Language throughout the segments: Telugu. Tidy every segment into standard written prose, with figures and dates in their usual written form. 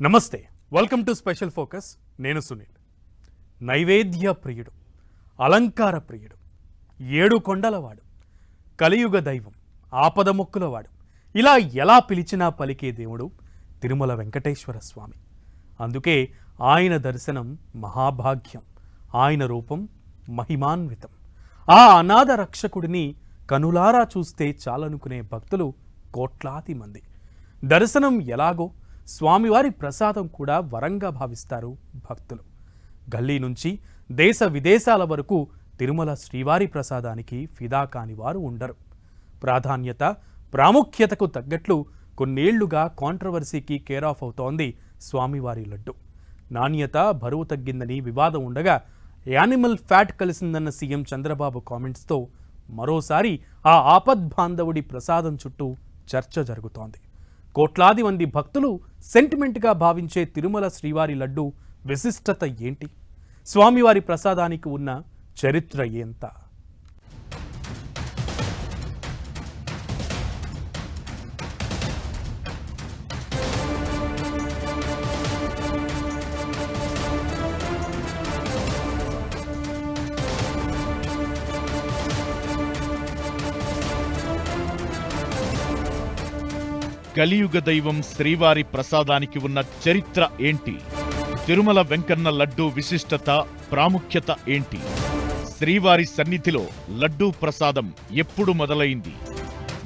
నమస్తే, వెల్కమ్ టు స్పెషల్ ఫోకస్. నేను సునీల్. నైవేద్య ప్రియుడు, అలంకార ప్రియుడు, ఏడు కొండలవాడు, కలియుగ దైవం, ఆపద మొక్కులవాడు, ఇలా ఎలా పిలిచినా పలికే దేవుడు తిరుమల వెంకటేశ్వర స్వామి. అందుకే ఆయన దర్శనం మహాభాగ్యం, ఆయన రూపం మహిమాన్వితం. ఆ అనాథ రక్షకుడిని కనులారా చూస్తే చాలనుకునే భక్తులు కోట్లాది మంది. దర్శనం ఎలాగో స్వామివారి ప్రసాదం కూడా వరంగా భావిస్తారు భక్తులు. గల్లీ నుంచి దేశ విదేశాల వరకు తిరుమల శ్రీవారి ప్రసాదానికి ఫిదా కాని వారు ఉండరు. ప్రాధాన్యత, ప్రాముఖ్యతకు తగ్గట్లు కొన్నేళ్లుగా కాంట్రవర్సీకి కేర్ ఆఫ్ అవుతోంది స్వామివారి లడ్డు. నాణ్యత, బరువు తగ్గిందని వివాదం ఉండగా యానిమల్ ఫ్యాట్ కలిసిందన్న సీఎం చంద్రబాబు కామెంట్స్తో మరోసారి ఆ ఆపద్బాంధవుడి ప్రసాదం చుట్టూ చర్చ జరుగుతోంది. కోట్లాది మంది భక్తులు సెంటిమెంట్గా భావించే తిరుమల శ్రీవారి లడ్డు విశిష్టత ఏంటి? స్వామివారి ప్రసాదానికి ఉన్న చరిత్ర ఎంత? కలియుగ దైవం శ్రీవారి ప్రసాదానికి ఉన్న చరిత్ర ఏంటి? తిరుమల వెంకన్న లడ్డూ విశిష్టత, ప్రాముఖ్యత ఏంటి? శ్రీవారి సన్నిధిలో లడ్డూ ప్రసాదం ఎప్పుడు మొదలైంది?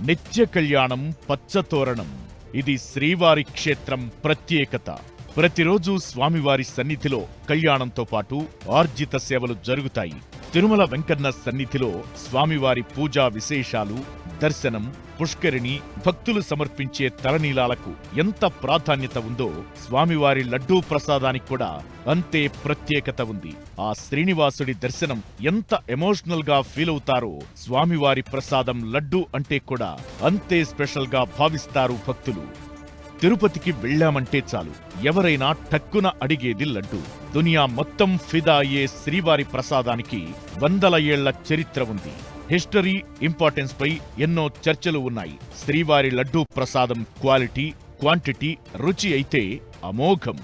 నిత్య కళ్యాణం, పచ్చతోరణం, ఇది శ్రీవారి క్షేత్రం ప్రత్యేకత. ప్రతిరోజు స్వామివారి సన్నిధిలో కళ్యాణంతో పాటు ఆర్జిత సేవలు జరుగుతాయి. తిరుమల వెంకన్న సన్నిధిలో స్వామివారి పూజా విశేషాలు, దర్శనం, పుష్కరిణి, భక్తులు సమర్పించే తలనీలాలకు ఎంత ప్రాధాన్యత ఉందో స్వామివారి లడ్డూ ప్రసాదానికి కూడా అంతే ప్రత్యేకత ఉంది. ఆ శ్రీనివాసుడి దర్శనం ఎంత ఎమోషనల్ గా ఫీల్ అవుతారో స్వామివారి ప్రసాదం లడ్డూ అంటే కూడా అంతే స్పెషల్ గా భావిస్తారు భక్తులు. తిరుపతికి వెళ్లామంటే చాలు ఎవరైనా టక్కున అడిగేది లడ్డూ. దునియా మొత్తం ఫిదా అయ్యే శ్రీవారి ప్రసాదానికి వందల ఏళ్ల చరిత్ర ఉంది. హిస్టరీ, ఇంపార్టెన్స్ పై ఎన్నో చర్చలు ఉన్నాయి. శ్రీవారి లడ్డూ ప్రసాదం క్వాలిటీ, క్వాంటిటీ, రుచి అయితే అమోఘం.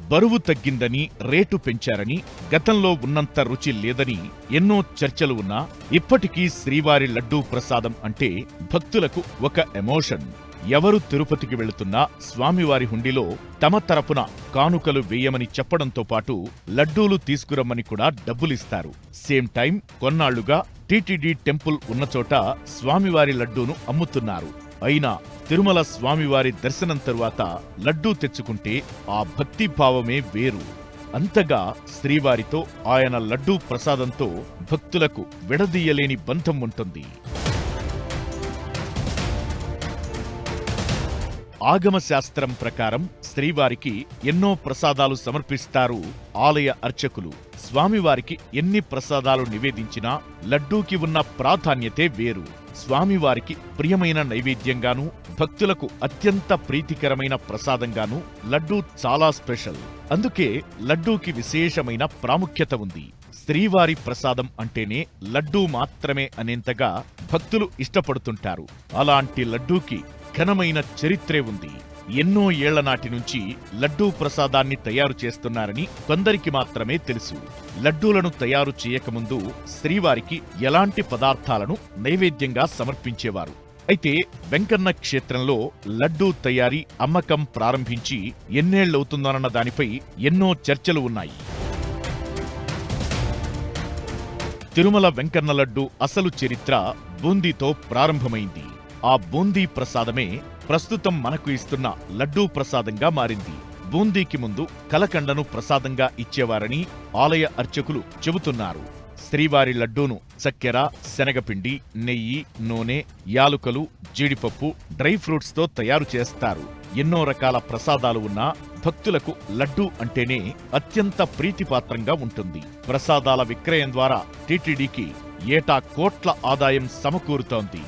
బరువు తగ్గిందని, రేటు పెంచారని, గతంలో ఉన్నంత రుచి లేదని ఎన్నో చర్చలు ఉన్నా ఇప్పటికీ శ్రీవారి లడ్డూ ప్రసాదం అంటే భక్తులకు ఒక ఎమోషన్. ఎవరు తిరుపతికి వెళుతున్నా స్వామివారి హుండీలో తమ తరపున కానుకలు వేయమని చెప్పడంతో పాటు లడ్డూలు తీసుకురమ్మని కూడా డబ్బులిస్తారు. సేమ్ టైం కొన్నాళ్లుగా టీటీడీ టెంపుల్ ఉన్నచోట స్వామివారి లడ్డూను అమ్ముతున్నారు. అయినా తిరుమల స్వామివారి దర్శనం తరువాత లడ్డూ తెచ్చుకుంటే ఆ భక్తిభావమే వేరు. అంతగా శ్రీవారితో, ఆయన లడ్డూ ప్రసాదంతో భక్తులకు విడదీయలేని బంధం ఉంటుంది. ఆగమ శాస్త్రం ప్రకారం శ్రీవారికి ఎన్నో ప్రసాదాలు సమర్పిస్తారు ఆలయ అర్చకులు. స్వామివారికి ఎన్ని ప్రసాదాలు నివేదించినా లడ్డూకి ఉన్న ప్రాధాన్యతే వేరు. స్వామివారికి ప్రియమైన నైవేద్యంగానూ, భక్తులకు అత్యంత ప్రీతికరమైన ప్రసాదంగానూ లడ్డూ చాలా స్పెషల్. అందుకే లడ్డూకి విశేషమైన ప్రాముఖ్యత ఉంది. శ్రీవారి ప్రసాదం అంటేనే లడ్డూ మాత్రమే అనేంతగా భక్తులు ఇష్టపడుతుంటారు. అలాంటి లడ్డూకి ఘనమైన చరిత్రే ఉంది. ఎన్నో ఏళ్ల నాటి నుంచి లడ్డూ ప్రసాదాన్ని తయారు చేస్తున్నారని కొందరికి మాత్రమే తెలుసు. లడ్డూలను తయారు చేయకముందు శ్రీవారికి ఎలాంటి పదార్థాలను నైవేద్యంగా సమర్పించేవారు. అయితే వెంకన్న క్షేత్రంలో లడ్డూ తయారీ, అమ్మకం ప్రారంభించి ఎన్నేళ్లవుతుందోనన్న దానిపై ఎన్నో చర్చలు ఉన్నాయి. తిరుమల వెంకన్న లడ్డూ అసలు చరిత్ర బూందీతో ప్రారంభమైంది. ఆ బూందీ ప్రసాదమే ప్రస్తుతం మనకు ఇస్తున్న లడ్డూ ప్రసాదంగా మారింది. బూందీకి ముందు కలకండను ప్రసాదంగా ఇచ్చేవారని ఆలయ అర్చకులు చెబుతున్నారు. శ్రీవారి లడ్డూను చక్కెర, శనగపిండి, నెయ్యి, నూనె, యాలుకలు, జీడిపప్పు, డ్రై ఫ్రూట్స్ తో తయారు చేస్తారు. ఎన్నో రకాల ప్రసాదాలు ఉన్నా భక్తులకు లడ్డూ అంటేనే అత్యంత ప్రీతిపాత్రంగా ఉంటుంది. ప్రసాదాల విక్రయం ద్వారా టీటీడీకి ఏటా కోట్ల ఆదాయం సమకూరుతోంది.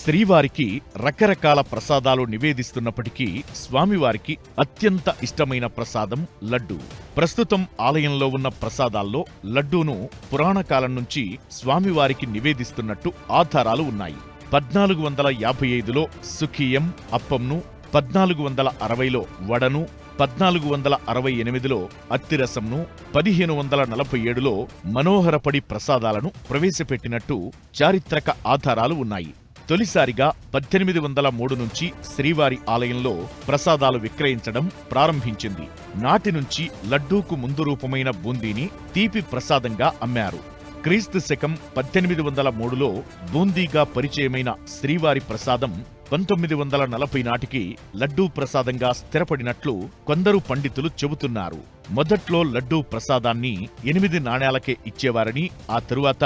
శ్రీవారికి రకరకాల ప్రసాదాలు నివేదిస్తున్నప్పటికీ స్వామివారికి అత్యంత ఇష్టమైన ప్రసాదం లడ్డూ. ప్రస్తుతం ఆలయంలో ఉన్న ప్రసాదాల్లో లడ్డూను పురాణకాలం నుంచి స్వామివారికి నివేదిస్తున్నట్టు ఆధారాలు ఉన్నాయి. 1455లో సుఖీయం అప్పంను, 1460లో వడను, 1468లో అత్తిరసంను, 1547లో మనోహరపడి ప్రసాదాలను ప్రవేశపెట్టినట్టు చారిత్రక ఆధారాలు ఉన్నాయి. తొలిసారిగా 1803 నుంచి శ్రీవారి ఆలయంలో ప్రసాదాలు విక్రయించడం ప్రారంభించింది. నాటి నుంచి లడ్డూకు ముందు రూపమైన బూందీని తీపి ప్రసాదంగా అమ్మారు. క్రీస్తు శకం 1803లో బూందీగా పరిచయమైన శ్రీవారి ప్రసాదం 1940 నాటికి లడ్డూ ప్రసాదంగా స్థిరపడినట్లు కొందరు పండితులు చెబుతున్నారు. మొదట్లో లడ్డూ ప్రసాదాన్ని 8 నాణేలకే ఇచ్చేవారని, ఆ తరువాత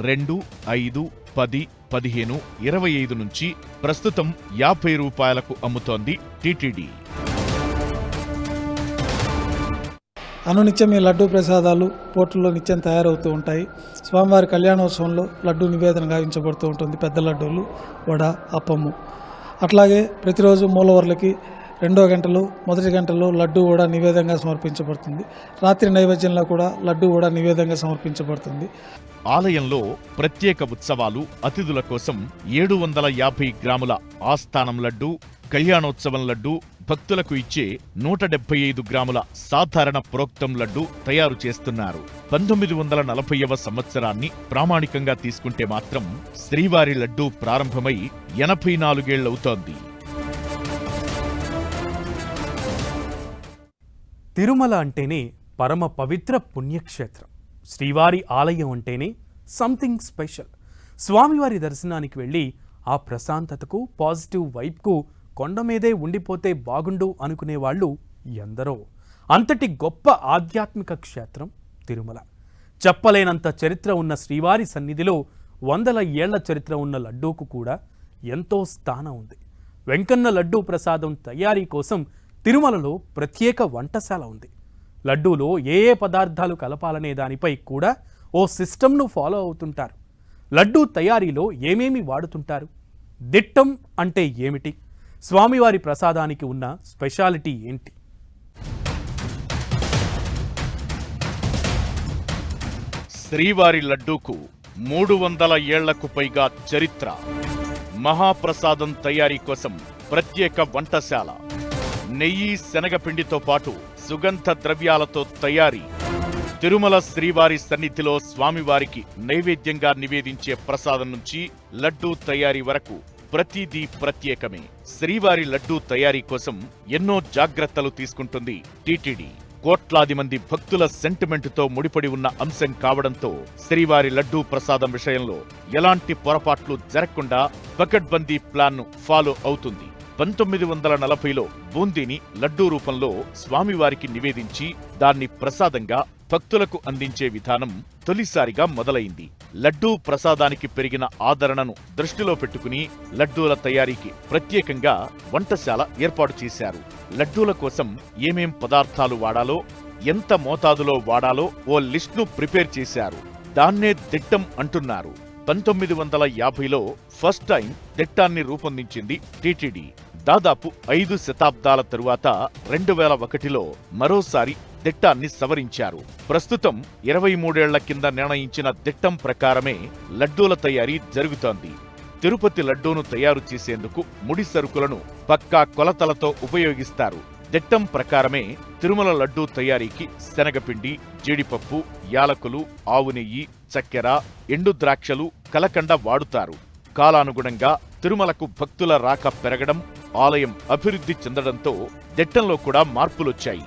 2, 5, 10, 15, 25 నుంచి ప్రస్తుతం 50 రూపాయలకు అమ్ముతోంది టీటీడీ. అనునిత్యం ఈ లడ్డూ ప్రసాదాలు పోర్టుల్లో నిత్యం తయారవుతూ ఉంటాయి. స్వామివారి కళ్యాణోత్సవంలో లడ్డూ నివేదన గావించబడుతూ ఉంటుంది. పెద్ద లడ్డూలు, వడ, అప్పము. అట్లాగే ప్రతిరోజు మూలవర్లకి 2వ గంటలో, మొదటి గంటలో లడ్డూ కూడా నివేదంగా సమర్పించబడుతుంది. రాత్రి నైవేద్యంలో కూడా లడ్డూ కూడా నివేదంగా సమర్పించబడుతుంది. ఆలయంలో ప్రత్యేక ఉత్సవాలు, అతిథుల కోసం 750 గ్రాముల ఆస్థానం లడ్డూ, కళ్యాణోత్సవం లడ్డూ, భక్తులకు ఇచ్చే 175 గ్రాముల సాధారణ ప్రోక్తం లడ్డూ తయారు చేస్తున్నారు. 1940వ సంవత్సరాన్ని ప్రామాణికంగా తీసుకుంటే మాత్రం శ్రీవారి లడ్డూ ప్రారంభమై 84 ఏళ్లవుతోంది. తిరుమల అంటేనే పరమ పవిత్ర పుణ్యక్షేత్రం. శ్రీవారి ఆలయం అంటేనే సంథింగ్ స్పెషల్. స్వామివారి దర్శనానికి వెళ్ళి ఆ ప్రశాంతతకు, పాజిటివ్ వైబ్కు కొండ మీదే ఉండిపోతే బాగుండు అనుకునేవాళ్లు ఎందరో. అంతటి గొప్ప ఆధ్యాత్మిక క్షేత్రం తిరుమల. చెప్పలేనంత చరిత్ర ఉన్న శ్రీవారి సన్నిధిలో 100 ఏళ్ల చరిత్ర ఉన్న లడ్డూకు కూడా ఎంతో స్థానం ఉంది. వెంకన్న లడ్డూ ప్రసాదం తయారీ కోసం తిరుమలలో ప్రత్యేక వంటశాల ఉంది. లడ్డూలో ఏ పదార్థాలు కలపాలనే దానిపై కూడా ఓ సిస్టమ్ను ఫాలో అవుతుంటారు. లడ్డూ తయారీలో ఏమేమి వాడుతుంటారు? దిట్టం అంటే ఏమిటి? స్వామివారి ప్రసాదానికి ఉన్న స్పెషాలిటీ ఏంటి? శ్రీవారి లడ్డూకు 300 ఏళ్లకు పైగా చరిత్ర. మహాప్రసాదం తయారీ కోసం ప్రత్యేక వంటశాల, నెయ్యి, శనగపిండితో పాటు సుగంధ ద్రవ్యాలతో తయారీ. తిరుమల శ్రీవారి సన్నిధిలో స్వామివారికి నైవేద్యంగా నివేదించే ప్రసాదం నుంచి లడ్డూ తయారీ వరకు ప్రతిదీ ప్రత్యేకమే. శ్రీవారి లడ్డూ తయారీ కోసం ఎన్నో జాగ్రత్తలు తీసుకుంటుంది టీటీడీ. కోట్లాది మంది భక్తుల సెంటిమెంటుతో ముడిపడి ఉన్న అంశం కావడంతో శ్రీవారి లడ్డూ ప్రసాదం విషయంలో ఎలాంటి పొరపాట్లు జరగకుండా పకడ్బందీ ప్లాన్ను ఫాలో అవుతుంది. 1940లో బూందీని లడ్డూ రూపంలో స్వామివారికి నివేదించి దాన్ని ప్రసాదంగా భక్తులకు అందించే విధానం తొలిసారిగా మొదలైంది. లడ్డూ ప్రసాదానికి పెరిగిన ఆదరణను దృష్టిలో పెట్టుకుని లడ్డూల తయారీకి ప్రత్యేకంగా వంటశాల ఏర్పాటు చేశారు. లడ్డూల కోసం ఏమేం పదార్థాలు వాడాలో, ఎంత మోతాదులో వాడాలో ఓ లిస్ట్ను ప్రిపేర్ చేశారు. దాన్నే దిట్టం అంటున్నారు. 1950లో ఫస్ట్ టైం దిట్టాన్ని రూపొందించింది టీటీడీ. దాదాపు 5 శతాబ్దాల తరువాత 2001లో మరోసారి దిట్టాన్ని సవరించారు. ప్రస్తుతం 23 ఏళ్ల కింద నిర్ణయించిన దిట్టం ప్రకారమే లడ్డూల తయారీ జరుగుతోంది. తిరుపతి లడ్డూను తయారు చేసేందుకు ముడి సరుకులను పక్కా కొలతలతో ఉపయోగిస్తారు. దిట్టం ప్రకారమే తిరుమల లడ్డూ తయారీకి శనగపిండి, జీడిపప్పు, యాలకులు, ఆవు నెయ్యి, చక్కెర, ఎండు ద్రాక్షలు, కలకండ వాడుతారు. కాలానుగుణంగా తిరుమలకు భక్తుల రాక పెరగడం, ఆలయం అభివృద్ధి చెందడంతో దిట్టంలో కూడా మార్పులొచ్చాయి.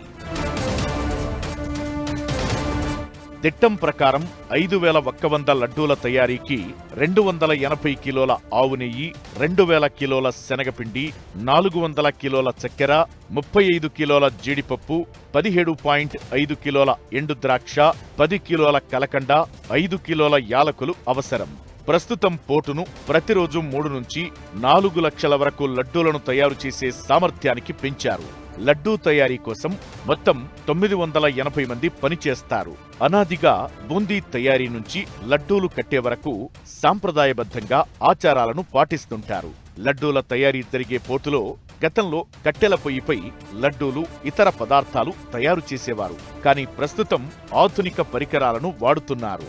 దిట్టం ప్రకారం 5100 లడ్డూల తయారీకి 280 కిలోల ఆవు నెయ్యి, 2000 కిలోల శనగపిండి, 400 కిలోల చక్కెర, 35 కిలోల జీడిపప్పు, 17.5 కిలోల ఎండు ద్రాక్ష, 10 కిలోల కలకండ, 5 కిలోల యాలకులు అవసరం. ప్రస్తుతం పోటును ప్రతిరోజు 3 నుంచి 4 లక్షల వరకు లడ్డూలను తయారు చేసే సామర్థ్యానికి పెంచారు. లడ్డూ తయారీ కోసం మొత్తం 980 మంది పనిచేస్తారు. అనాదిగా బూందీ తయారీ నుంచి లడ్డూలు కట్టే వరకు సాంప్రదాయబద్ధంగా ఆచారాలను పాటిస్తుంటారు. లడ్డూల తయారీ జరిగే పోటులో గతంలో కట్టెల పొయ్యిపై లడ్డూలు, ఇతర పదార్థాలు తయారు చేసేవారు. కానీ ప్రస్తుతం ఆధునిక పరికరాలను వాడుతున్నారు.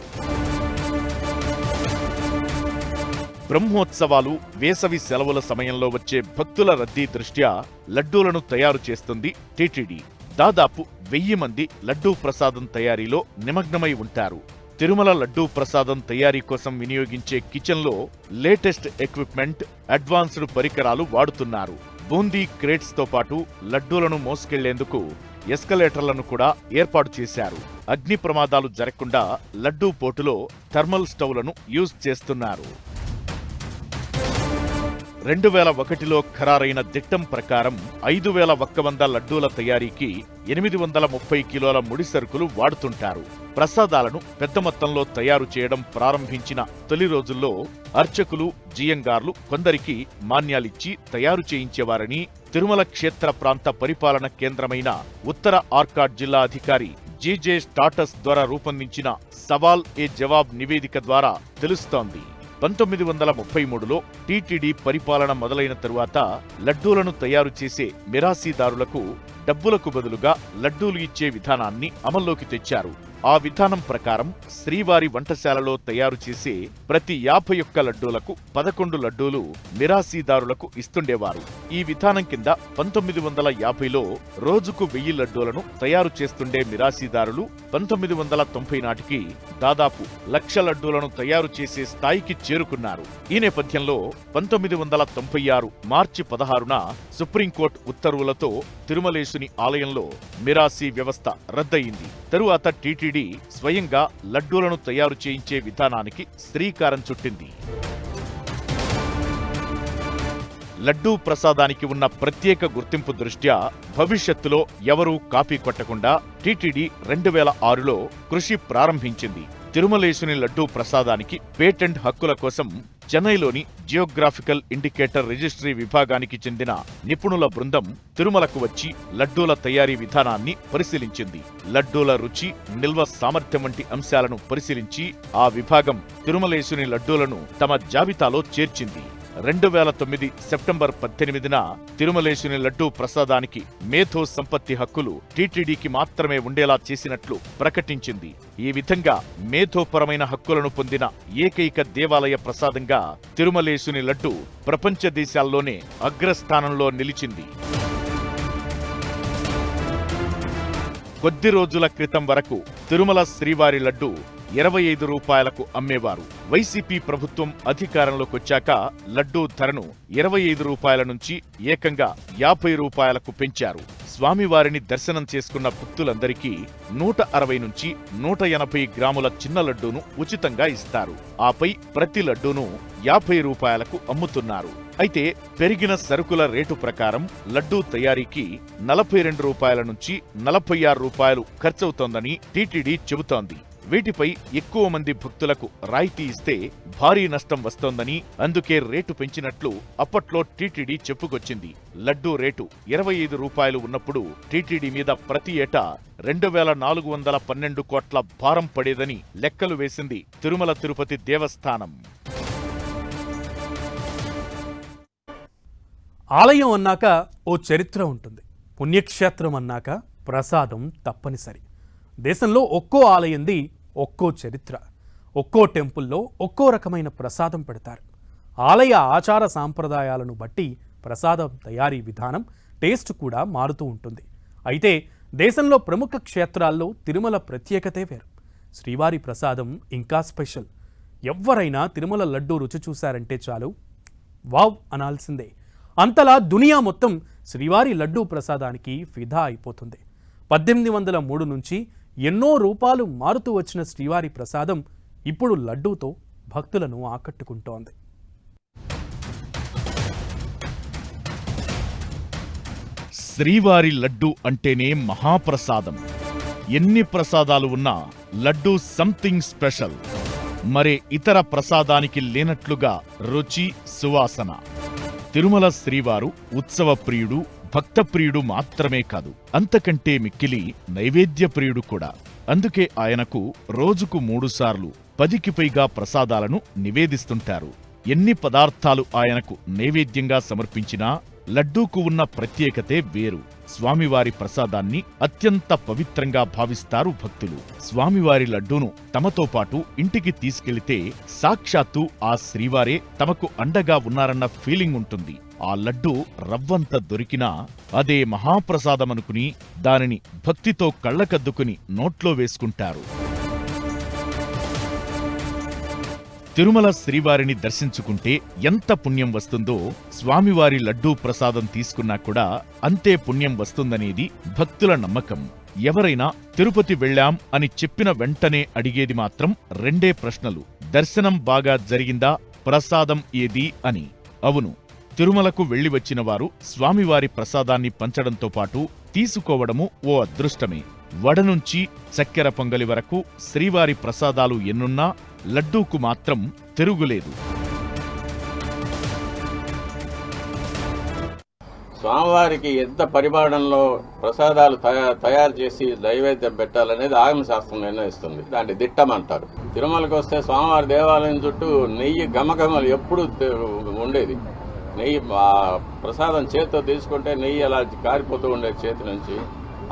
బ్రహ్మోత్సవాలు, వేసవి సెలవుల సమయంలో వచ్చే భక్తుల రద్దీ దృష్ట్యా లడ్డూలను తయారు చేస్తుంది టీటీడీ. దాదాపు 1000 మంది లడ్డూ ప్రసాదం తయారీలో నిమగ్నమై ఉంటారు. తిరుమల లడ్డూ ప్రసాదం తయారీ కోసం వినియోగించే కిచెన్లో లేటెస్ట్ ఎక్విప్మెంట్, అడ్వాన్స్డ్ పరికరాలు వాడుతున్నారు. బూందీ క్రేట్స్ తో పాటు లడ్డూలను మోసుకెళ్లేందుకు ఎస్కలేటర్లను కూడా ఏర్పాటు చేశారు. అగ్ని ప్రమాదాలు జరగకుండా లడ్డూ పోటులో థర్మల్ స్టవ్లను యూజ్ చేస్తున్నారు. 2001లో ఖరారైన దిట్టం ప్రకారం 5100 లడ్డూల తయారీకి 830 కిలోల ముడి సరుకులు వాడుతుంటారు. ప్రసాదాలను పెద్ద మొత్తంలో తయారు చేయడం ప్రారంభించిన తొలి రోజుల్లో అర్చకులు, జియంగార్లు కొందరికి మాన్యాలిచ్చి తయారు చేయించేవారని తిరుమల క్షేత్ర ప్రాంత పరిపాలన కేంద్రమైన ఉత్తర ఆర్కాడ్ జిల్లా అధికారి జీజే స్టాటస్ ద్వారా రూపొందించిన సవాల్ ఏ జవాబ్ నివేదిక ద్వారా తెలుస్తోంది. 1933లో టీటీడీ పరిపాలన మొదలైన తరువాత లడ్డూలను తయారు చేసే మిరాసీదారులకు డబ్బులకు బదులుగా లడ్డూలు ఇచ్చే విధానాన్ని అమల్లోకి తెచ్చారు. ఆ విధానం ప్రకారం శ్రీవారి వంటశాలలో తయారు చేసే ప్రతి 51 లడ్డూలకు 11 లడ్డూలు మిరాసీదారులకు ఇస్తుండేవారు. ఈ విధానం కింద 1950లో రోజుకు 1000 లడ్డూలను తయారు చేస్తుండే మిరాసీదారులు 1990 నాటికి దాదాపు 1,00,000 లడ్డూలను తయారు చేసే స్థాయికి చేరుకున్నారు. ఈ నేపథ్యంలో 1996 మార్చి 16న సుప్రీంకోర్టు ఉత్తర్వులతో తిరుమలేశుని ఆలయంలో మిరాసీ వ్యవస్థ రద్దయింది. తరువాత టీటీడీ స్వయంగా లడ్డూలను తయారు చేయించే విధానానికి శ్రీకారం చుట్టింది. లడ్డూ ప్రసాదానికి ఉన్న ప్రత్యేక గుర్తింపు దృష్ట్యా భవిష్యత్తులో ఎవరూ కాపీ కొట్టకుండా టీటీడీ 2006లో కృషి ప్రారంభించింది. తిరుమలేశుని లడ్డూ ప్రసాదానికి పేటెంట్ హక్కుల కోసం చెన్నైలోని జియోగ్రాఫికల్ ఇండికేటర్ రిజిస్ట్రీ విభాగానికి చెందిన నిపుణుల బృందం తిరుమలకు వచ్చి లడ్డూల తయారీ విధానాన్ని పరిశీలించింది. లడ్డూల రుచి, నిల్వ సామర్థ్యం వంటి అంశాలను పరిశీలించి ఆ విభాగం తిరుమలేశుని లడ్డూలను తమ జాబితాలో చేర్చింది. 2009 సెప్టెంబర్ 18న తిరుమలేశుని లడ్డూ ప్రసాదానికి మేధో సంపత్తి హక్కులు టీటీడీకి మాత్రమే ఉండేలా చేసినట్లు ప్రకటించింది. ఈ విధంగా మేధోపరమైన హక్కులను పొందిన ఏకైక దేవాలయ ప్రసాదంగా తిరుమలేశుని లడ్డూ ప్రపంచ దేశాల్లోనే అగ్రస్థానంలో నిలిచింది. కొద్ది రోజుల క్రితం వరకు తిరుమల శ్రీవారి లడ్డూ 25 రూపాయలకు అమ్మేవారు. వైసీపీ ప్రభుత్వం అధికారంలోకొచ్చాక లడ్డూ ధరను 25 రూపాయల నుంచి ఏకంగా 50 రూపాయలకు పెంచారు. స్వామివారిని దర్శనం చేసుకున్న భక్తులందరికీ 160 నుంచి 180 గ్రాముల చిన్న లడ్డూను ఉచితంగా ఇస్తారు. ఆపై ప్రతి లడ్డూను 50 రూపాయలకు అమ్ముతున్నారు. అయితే పెరిగిన సరుకుల రేటు ప్రకారం లడ్డూ తయారీకి 42 రూపాయల నుంచి 46 రూపాయలు ఖర్చవుతోందని టీటీడీ చెబుతోంది. వీటిపై ఎక్కువ మంది భక్తులకు రాయితీ ఇస్తే భారీ నష్టం వస్తోందని, అందుకే రేటు పెంచినట్లు అప్పట్లో టీటీడీ చెప్పుకొచ్చింది. లడ్డూ రేటు 25 రూపాయలు ఉన్నప్పుడు టీటీడీ మీద ప్రతి ఏటా 2412 కోట్ల భారం పడేదని లెక్కలు వేసింది తిరుమల తిరుపతి దేవస్థానం. ఆలయం అన్నాక ఓ చరిత్ర ఉంటుంది. పుణ్యక్షేత్రం అన్నాక ప్రసాదం తప్పనిసరి. దేశంలో ఒక్కో ఆలయంది ఒక్కో చరిత్ర. ఒక్కో టెంపుల్లో ఒక్కో రకమైన ప్రసాదం పెడతారు. ఆలయ ఆచార సాంప్రదాయాలను బట్టి ప్రసాదం తయారీ విధానం, టేస్ట్ కూడా మారుతూ ఉంటుంది. అయితే దేశంలో ప్రముఖ క్షేత్రాల్లో తిరుమల ప్రత్యేకతే వేరు. శ్రీవారి ప్రసాదం ఇంకా స్పెషల్. ఎవ్వరైనా తిరుమల లడ్డూ రుచి చూశారంటే చాలు వావ్ అనాల్సిందే. అంతలా దునియా మొత్తం శ్రీవారి లడ్డూ ప్రసాదానికి ఫిదా అయిపోతుంది. 1803 నుంచి ఎన్నో రూపాలు మారుతూ వచ్చిన శ్రీవారి ప్రసాదం ఇప్పుడు లడ్డూతో భక్తులను ఆకట్టుకుంటోంది. శ్రీవారి లడ్డూ అంటేనే మహాప్రసాదం. ఎన్ని ప్రసాదాలు ఉన్నా లడ్డూ సంథింగ్ స్పెషల్. మరే ఇతర ప్రసాదానికి లేనట్లుగా రుచి, సువాసన. తిరుమల శ్రీవారు ఉత్సవ ప్రియుడు, భక్తప్రియుడు మాత్రమే కాదు, అంతకంటే మిక్కిలి నైవేద్య ప్రియుడు కూడా. అందుకే ఆయనకు రోజుకు 3 సార్లు 10కి పైగా ప్రసాదాలను నివేదిస్తుంటారు. ఎన్ని పదార్థాలు ఆయనకు నైవేద్యంగా సమర్పించినా లడ్డూకు ఉన్న ప్రత్యేకతే వేరు. స్వామివారి ప్రసాదాన్ని అత్యంత పవిత్రంగా భావిస్తారు భక్తులు. స్వామివారి లడ్డూను తమతో పాటు ఇంటికి తీసుకెళితే సాక్షాత్తు ఆ శ్రీవారే తమకు అండగా ఉన్నారన్న ఫీలింగ్ ఉంటుంది. ఆ లడ్డూ రవ్వంత దొరికినా అదే మహాప్రసాదమనుకుని దానిని భక్తితో కళ్ళకద్దుకుని నోట్లో వేసుకుంటారు. తిరుమల శ్రీవారిని దర్శించుకుంటే ఎంత పుణ్యం వస్తుందో స్వామివారి లడ్డూ ప్రసాదం తీసుకున్నా కూడా అంతే పుణ్యం వస్తుందనేది భక్తుల నమ్మకం. ఎవరైనా తిరుపతి వెళ్ళాం అని చెప్పిన వెంటనే అడిగేది మాత్రం రెండే ప్రశ్నలు: దర్శనం బాగా జరిగిందా, ప్రసాదం ఏది అని. అవును, తిరుమలకు వెళ్లి వచ్చిన వారు స్వామివారి ప్రసాదాన్ని పంచడంతో పాటు తీసుకోవడము ఓ అదృష్టమే. వడ నుంచి చక్కెర పొంగలి వరకు శ్రీవారి ప్రసాదాలు ఎన్నున్నా లడ్డూకు మాత్రం తిరుగులేదు. స్వామివారికి ఎంత పరిమాణంలో ప్రసాదాలు తయారు చేసి నైవేద్యం పెట్టాలనేది ఆగమ శాస్త్రం నిర్ణయిస్తుంది. దాన్ని దిట్టం అంటారు. తిరుమలకు వస్తే స్వామివారి దేవాలయం చుట్టూ నెయ్యి గమగమలు ఎప్పుడు ఉండేది. నెయ్యి ప్రసాదం చేతితో తీసుకుంటే నెయ్యి అలా కారిపోతూ ఉండేది చేతి నుంచి.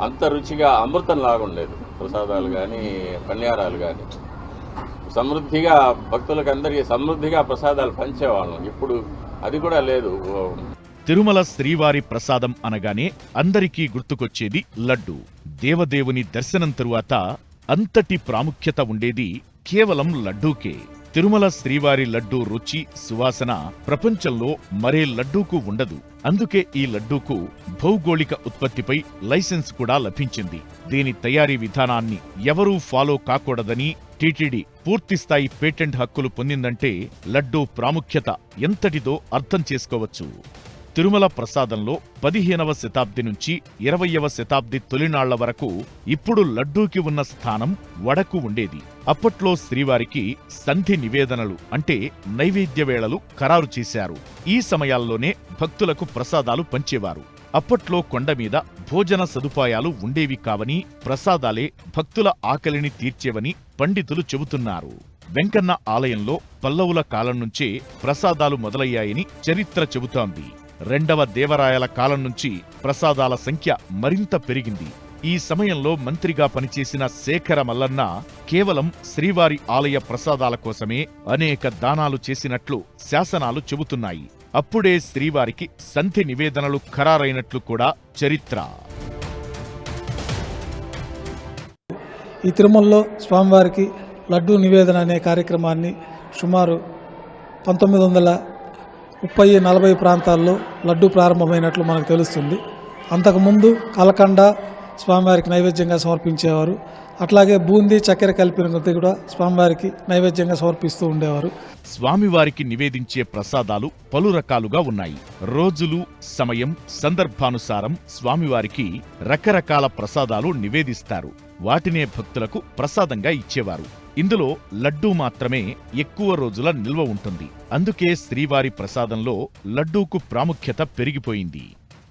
అంత రుచిగా అమృతం లాగా ఉండేది ప్రసాదాలు కానీ పన్యారాలు కానీ. సమృద్ధిగా భక్తులకు అందరికీ సమృద్ధిగా ప్రసాదాలు పంచేవాళ్ళం. ఇప్పుడు అది కూడా లేదు. తిరుమల శ్రీవారి ప్రసాదం అనగానే అందరికీ గుర్తుకొచ్చేది లడ్డూ. దేవదేవుని దర్శనం తరువాత అంతటి ప్రాముఖ్యత ఉండేది కేవలం లడ్డూకే. తిరుమల శ్రీవారి లడ్డూ రుచి, సువాసన ప్రపంచంలో మరే లడ్డూకు ఉండదు. అందుకే ఈ లడ్డూకు భౌగోళిక ఉత్పత్తిపై లైసెన్స్ కూడా లభించింది. దీని తయారీ విధానాన్ని ఎవరూ ఫాలో కాకూడదని టీటీడీ పూర్తిస్థాయి పేటెంట్ హక్కులు పొందిందంటే లడ్డూ ప్రాముఖ్యత ఎంతటిదో అర్థం చేసుకోవచ్చు. తిరుమల ప్రసాదంలో 15వ శతాబ్ది నుంచి 20వ శతాబ్ది తొలినాళ్ల వరకు ఇప్పుడు లడ్డూకి ఉన్న స్థానం వడకు ఉండేది. అప్పట్లో శ్రీవారికి సంధి నివేదనలు అంటే నైవేద్య వేళలు ఖరారు చేశారు. ఈ సమయాల్లోనే భక్తులకు ప్రసాదాలు పంచేవారు. అప్పట్లో కొండమీద భోజన సదుపాయాలు ఉండేవి కావని, ప్రసాదాలే భక్తుల ఆకలిని తీర్చేవని పండితులు చెబుతున్నారు. వెంకన్న ఆలయంలో పల్లవుల కాలం నుంచే ప్రసాదాలు మొదలయ్యాయని చరిత్ర చెబుతోంది. 2వ దేవరాయల కాలం నుంచి ప్రసాదాల సంఖ్య మరింత పెరిగింది. ఈ సమయంలో మంత్రిగా పనిచేసిన శేఖర మల్లన్న కేవలం శ్రీవారి ఆలయ ప్రసాదాల కోసమే అనేక దానాలు చేసినట్లు శాసనాలు చెబుతున్నాయి. అప్పుడే శ్రీవారికి సంధి నివేదనలు ఖరారైనట్లు కూడా చరిత్ర. ఈ తిరుమలలో స్వామివారికి లడ్డూ నివేదన అనే కార్యక్రమాన్ని సుమారు 1930-40 ప్రాంతాల్లో లడ్డూ ప్రారంభమైనట్లు మనకు తెలుస్తుంది. అంతకుముందు కలకండ స్వామివారికి నైవేద్యంగా సమర్పించేవారు. అట్లాగే బూందీ, చక్కెర కలిపిన కూడా స్వామివారికి నైవేద్యంగా సమర్పిస్తూ ఉండేవారు. స్వామివారికి నివేదించే ప్రసాదాలు పలు రకాలుగా ఉన్నాయి. రోజులు, సమయం, సందర్భానుసారం స్వామివారికి రకరకాల ప్రసాదాలు నివేదిస్తారు. వాటినే భక్తులకు ప్రసాదంగా ఇచ్చేవారు. ఇందులో లడ్డూ మాత్రమే ఎక్కువ రోజుల నిల్వ ఉంటుంది. అందుకే శ్రీవారి ప్రసాదంలో లడ్డూకు ప్రాముఖ్యత పెరిగిపోయింది.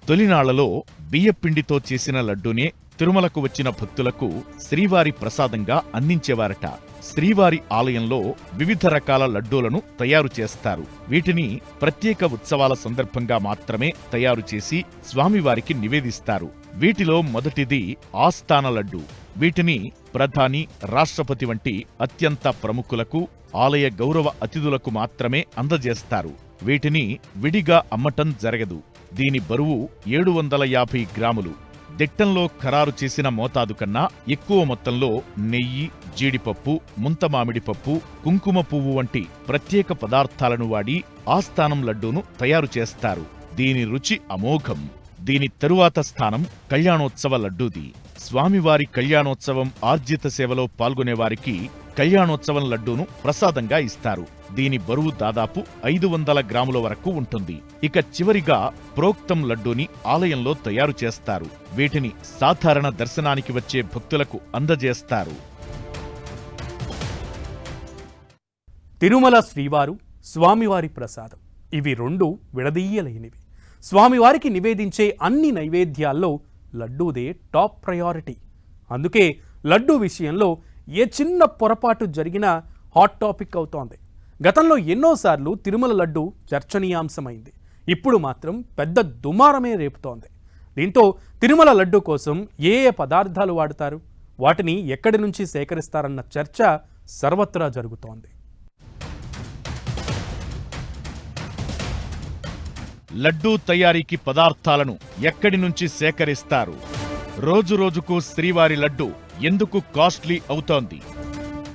తొలినాళ్లలో బియ్యపిండితో చేసిన లడ్డూనే తిరుమలకు వచ్చిన భక్తులకు శ్రీవారి ప్రసాదంగా అందించేవారట. శ్రీవారి ఆలయంలో వివిధ రకాల లడ్డూలను తయారు చేస్తారు. వీటిని ప్రత్యేక ఉత్సవాల సందర్భంగా మాత్రమే తయారు చేసి స్వామివారికి నివేదిస్తారు. వీటిలో మొదటిది ఆస్థాన లడ్డూ. వీటిని ప్రధాని, రాష్ట్రపతి వంటి అత్యంత ప్రముఖులకు, ఆలయ గౌరవ అతిథులకు మాత్రమే అందజేస్తారు. వీటిని విడిగా అమ్మటం జరగదు. దీని బరువు 750 గ్రాములు. దిట్టంలో ఖరారు చేసిన మోతాదు కన్నా ఎక్కువ మొత్తంలో నెయ్యి, జీడిపప్పు, ముంతమామిడి పప్పు, కుంకుమ పువ్వు వంటి ప్రత్యేక పదార్థాలను వాడి ఆస్థానం లడ్డూను తయారు చేస్తారు. దీని రుచి అమోఘం. దీని తరువాత స్థానం కళ్యాణోత్సవ లడ్డూది. స్వామివారి కళ్యాణోత్సవం ఆర్జిత సేవలో పాల్గొనేవారికి కళ్యాణోత్సవం లడ్డూను ప్రసాదంగా ఇస్తారు. దీని బరువు దాదాపు 500 గ్రాముల వరకు ఉంటుంది. ఇక చివరిగా ప్రోక్తం లడ్డూని ఆలయంలో తయారు చేస్తారు. వీటిని సాధారణ దర్శనానికి వచ్చే భక్తులకు అందజేస్తారు. తిరుమల శ్రీవారు, స్వామివారి ప్రసాదం ఇవి రెండు విడదీయలేనివి. స్వామివారికి నివేదించే అన్ని నైవేద్యాల్లో లడ్డూదే టాప్ ప్రయారిటీ. అందుకే లడ్డూ విషయంలో ఏ చిన్న పొరపాటు జరిగినా హాట్ టాపిక్ అవుతోంది. గతంలో ఎన్నోసార్లు తిరుమల లడ్డు చర్చనీయాంశమైంది. ఇప్పుడు మాత్రం పెద్ద దుమారమే రేపుతోంది. దీంతో తిరుమల లడ్డు కోసం ఏ పదార్థాలు వాడతారు, వాటిని ఎక్కడి నుంచి సేకరిస్తారన్న చర్చ సర్వత్రా జరుగుతోంది. లడ్డూ తయారీకి పదార్థాలను ఎక్కడి నుంచి సేకరిస్తారు? రోజురోజుకు శ్రీవారి లడ్డు ఎందుకు కాస్ట్లీ అవుతోంది?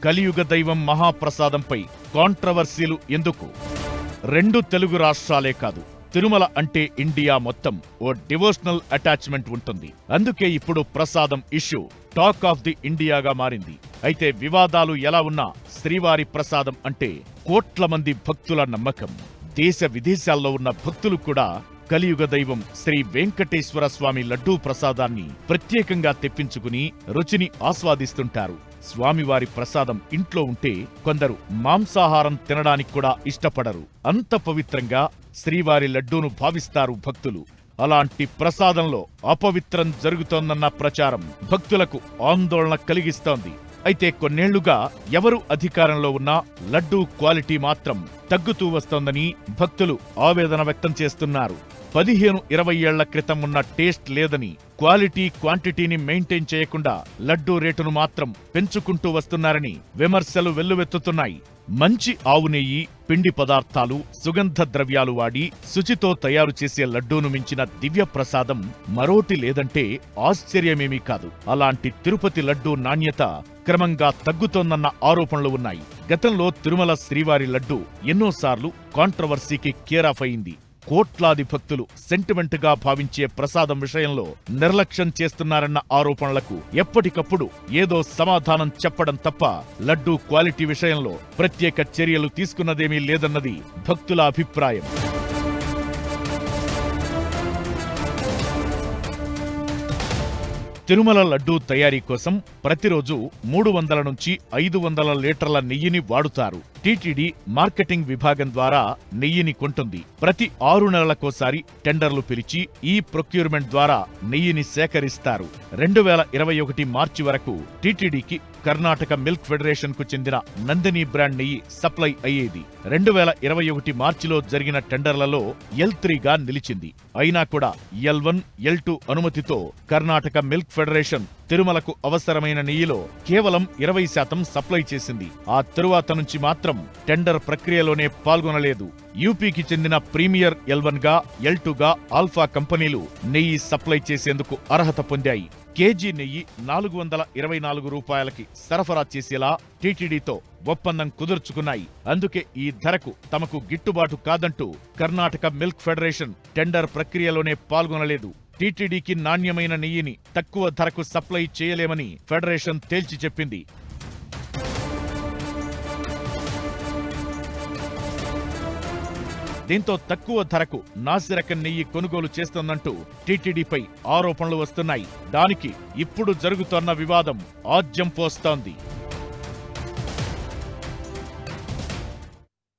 కలియుగ దైవం మహాప్రసాదంపై కాంట్రవర్సీలు ఎందుకు? 2 తెలుగు రాష్ట్రాలే కాదు, తిరుమల అంటే ఇండియా మొత్తం ఓ డివోషనల్ అటాచ్మెంట్ ఉంటుంది. అందుకే ఇప్పుడు ప్రసాదం ఇష్యూ టాక్ ఆఫ్ ది ఇండియాగా మారింది. అయితే వివాదాలు ఎలా ఉన్నా శ్రీవారి ప్రసాదం అంటే కోట్ల మంది భక్తుల నమ్మకం. దేశ విదేశాల్లో ఉన్న భక్తులు కూడా కలియుగ దైవం శ్రీ వెంకటేశ్వర స్వామి లడ్డూ ప్రసాదాన్ని ప్రత్యేకంగా తెప్పించుకుని రుచిని ఆస్వాదిస్తుంటారు. స్వామివారి ప్రసాదం ఇంట్లో ఉంటే కొందరు మాంసాహారం తినడానికి కూడా ఇష్టపడరు. అంత పవిత్రంగా శ్రీవారి లడ్డూను భావిస్తారు భక్తులు. అలాంటి ప్రసాదంలో అపవిత్రం జరుగుతోందన్న ప్రచారం భక్తులకు ఆందోళన కలిగిస్తోంది. అయితే కొన్నేళ్లుగా ఎవరు అధికారంలో ఉన్నా లడ్డూ క్వాలిటీ మాత్రం తగ్గుతూ వస్తోందని భక్తులు ఆవేదన వ్యక్తం చేస్తున్నారు. 15-20 ఏళ్ల క్రితం ఉన్న టేస్ట్ లేదని, క్వాలిటీ క్వాంటిటీని మెయింటైన్ చేయకుండా లడ్డూ రేటును మాత్రం పెంచుకుంటూ వస్తున్నారని విమర్శలు వెల్లువెత్తుతున్నాయి. మంచి ఆవు నెయ్యి, పిండి పదార్థాలు, సుగంధ ద్రవ్యాలు వాడి శుచితో తయారు చేసే లడ్డూను మించిన దివ్య ప్రసాదం మరోటి లేదంటే ఆశ్చర్యమేమీ కాదు. అలాంటి తిరుపతి లడ్డూ నాణ్యత క్రమంగా తగ్గుతోందన్న ఆరోపణలు ఉన్నాయి. గతంలో తిరుమల శ్రీవారి లడ్డూ ఎన్నోసార్లు కాంట్రవర్సీకి కేరాఫ్ అయింది. కోట్లాది భక్తులు సెంటిమెంట్ గా భావించే ప్రసాదం విషయంలో నిర్లక్ష్యం చేస్తున్నారన్న ఆరోపణలకు ఎప్పటికప్పుడు ఏదో సమాధానం చెప్పడం తప్ప లడ్డూ క్వాలిటీ విషయంలో ప్రత్యేక చర్యలు తీసుకున్నదేమీ లేదన్నది భక్తుల అభిప్రాయం. తిరుమల లడ్డూ తయారీ కోసం ప్రతిరోజు 300 నుంచి 500 లీటర్ల నెయ్యిని వాడుతారు. టీటీడీ మార్కెటింగ్ విభాగం ద్వారా నెయ్యిని కొంటుంది. ప్రతి 6 నెలలకోసారి టెండర్లు పిలిచి ఈ ప్రొక్యూర్మెంట్ ద్వారా నెయ్యిని సేకరిస్తారు. 2021 మార్చి వరకు టీటీడీకి కర్ణాటక మిల్క్ ఫెడరేషన్ కు చెందిన నందిని బ్రాండ్ నెయ్యి సప్లై అయ్యేది. 2021 మార్చిలో జరిగిన టెండర్లలో L3గా నిలిచింది. అయినా కూడా L1, L2 అనుమతితో కర్ణాటక మిల్క్ ఫెడరేషన్ తిరుమలకు అవసరమైన నెయ్యిలో కేవలం 20% సప్లై చేసింది. ఆ తరువాత నుంచి మాత్రం టెండర్ ప్రక్రియలోనే పాల్గొనలేదు. యూపీకి చెందిన ప్రీమియర్ L1గా, L2గా ఆల్ఫా కంపెనీలు నెయ్యి సప్లై చేసేందుకు అర్హత పొందాయి. కేజీ నెయ్యి 424 రూపాయలకి సరఫరా చేసేలా టీటీడీతో ఒప్పందం కుదుర్చుకున్నాయి. అందుకే ఈ ధరకు తమకు గిట్టుబాటు కాదంటూ కర్ణాటక మిల్క్ ఫెడరేషన్ టెండర్ ప్రక్రియలోనే పాల్గొనలేదు. టీటీడీకి నాణ్యమైన నెయ్యిని తక్కువ ధరకు సప్లై చేయలేమని ఫెడరేషన్ తేల్చి చెప్పింది. దీంతో తక్కువ ధరకు నాసిరకం నెయ్యి కొనుగోలు చేస్తోందంటూ టీటీడీపై ఆరోపణలు వస్తున్నాయి. దానికి ఇప్పుడు జరుగుతోన్న వివాదం ఆజ్యం పోస్తోంది.